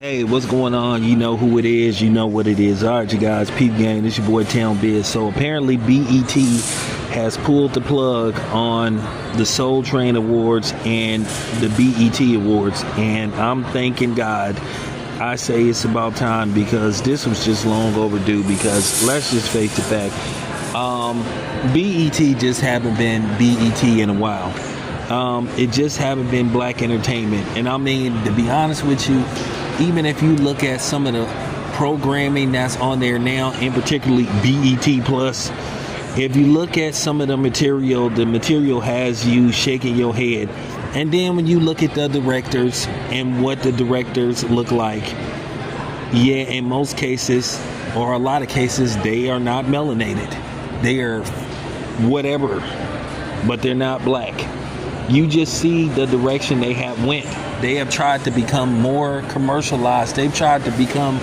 Hey, what's going on? You know who it is. You know what it is. All right, you guys. Peep Gang. This your boy Town Biz. So apparently BET has pulled the plug on the Soul Train Awards and the BET Awards. And I'm thanking God. I say it's about time because this was just long overdue because let's just face the fact. BET just haven't been BET in a while. It just haven't been black entertainment. And I mean, to be honest with you, even if you look at some of the programming that's on there now, and particularly BET Plus, if you look at some of the material has you shaking your head. And then when you look at the directors and what the directors look like, yeah, in most cases, or a lot of cases, they are not melanated. They are whatever, but they're not black. You just see the direction they have went. They have tried to become more commercialized. They've tried to become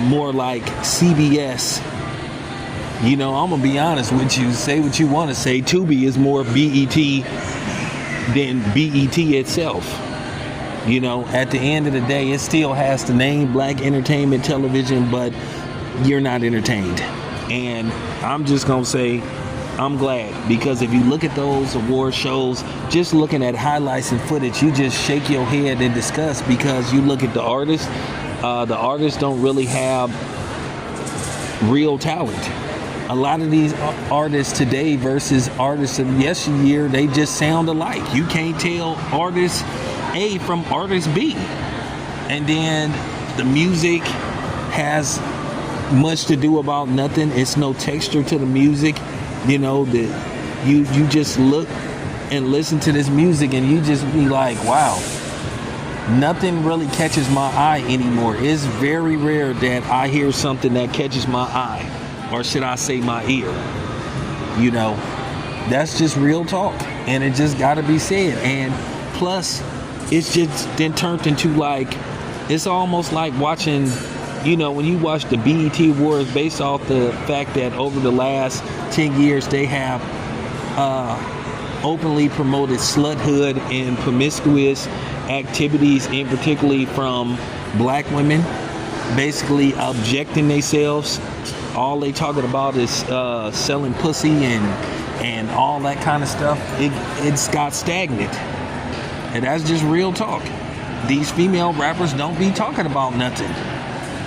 more like CBS. You know, I'm gonna be honest with you. Say what you want to say. Tubi is more BET than BET itself. You know, at the end of the day, it still has the name Black Entertainment Television, but you're not entertained. And I'm just gonna say, I'm glad, because if you look at those award shows, just looking at highlights and footage, you just shake your head in disgust because you look at the artists don't really have real talent. A lot of these artists today versus artists of yesteryear, they just sound alike. You can't tell artist A from artist B. And then the music has much to do about nothing. It's no texture to the music. You know, that you just look and listen to this music and you just be like, wow, nothing really catches my eye anymore. It's very rare that I hear something that catches my eye, or should I say my ear. You know, that's just real talk, and it just gotta be said. And plus, it's just then turned into like, it's almost like watching, you know, when you watch the BET Awards, based off the fact that over the last 10 years they have openly promoted sluthood and promiscuous activities, and particularly from black women, basically objecting themselves. All they talking about is selling pussy and all that kind of stuff. It's got stagnant, and that's just real talk. These female rappers don't be talking about nothing.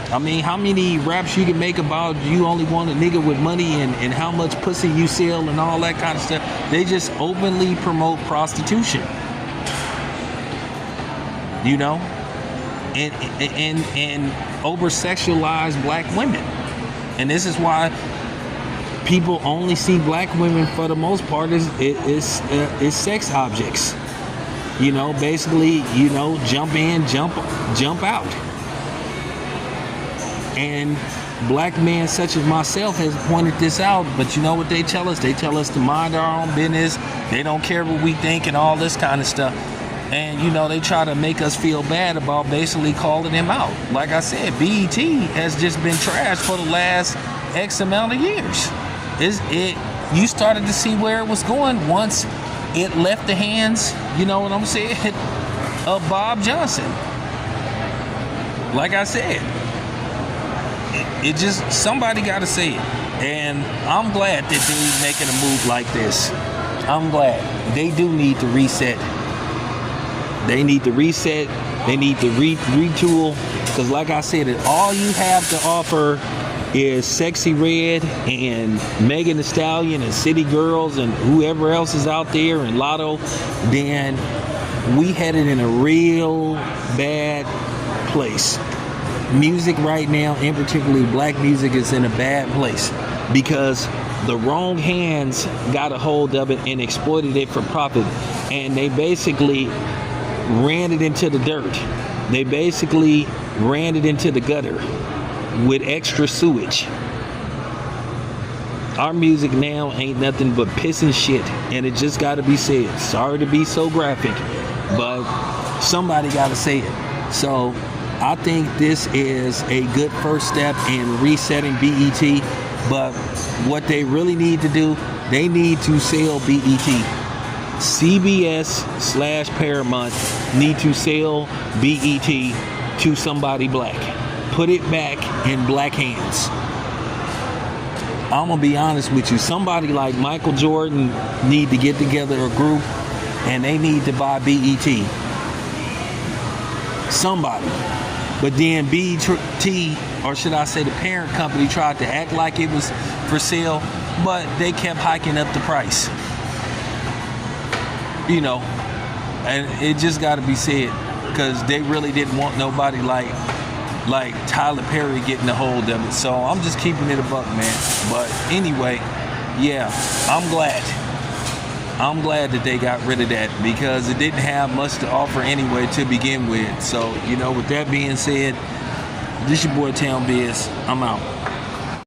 I mean, how many raps you can make about you only want a nigga with money and how much pussy you sell and all that kind of stuff? They just openly promote prostitution. You know? And over-sexualize black women. And this is why people only see black women, for the most part, is sex objects. You know, basically, you know, jump in, jump out. And black men such as myself has pointed this out, but you know what they tell us? They tell us to mind our own business. They don't care what we think and all this kind of stuff. And you know, they try to make us feel bad about basically calling them out. Like I said, BET has just been trashed for the last X amount of years. You started to see where it was going once it left the hands, you know what I'm saying, of Bob Johnson. Like I said, it just, somebody got to say it. And I'm glad that they're making a move like this. I'm glad. They do need to reset. They need to reset. They need to retool. Because like I said, all you have to offer is Sexy Red and Megan Thee Stallion and City Girls and whoever else is out there and Lotto. Then we headed in a real bad place. Music right now, and particularly black music, is in a bad place because the wrong hands got a hold of it and exploited it for profit, and they basically ran it into the dirt. They basically ran it into the gutter with extra sewage. Our music now ain't nothing but piss and shit, and it just got to be said. Sorry to be so graphic, but somebody got to say it. So I think this is a good first step in resetting BET, but what they really need to do, they need to sell BET. CBS/Paramount need to sell BET to somebody black. Put it back in black hands. I'm gonna be honest with you. Somebody like Michael Jordan need to get together a group and they need to buy BET. Somebody. But then BET, or should I say the parent company, tried to act like it was for sale, but they kept hiking up the price. You know, and it just got to be said, because they really didn't want nobody like Tyler Perry getting a hold of it. So I'm just keeping it a buck, man. But anyway, yeah, I'm glad that they got rid of that, because it didn't have much to offer anyway to begin with. So, with that being said, this your boy Town Biz. I'm out.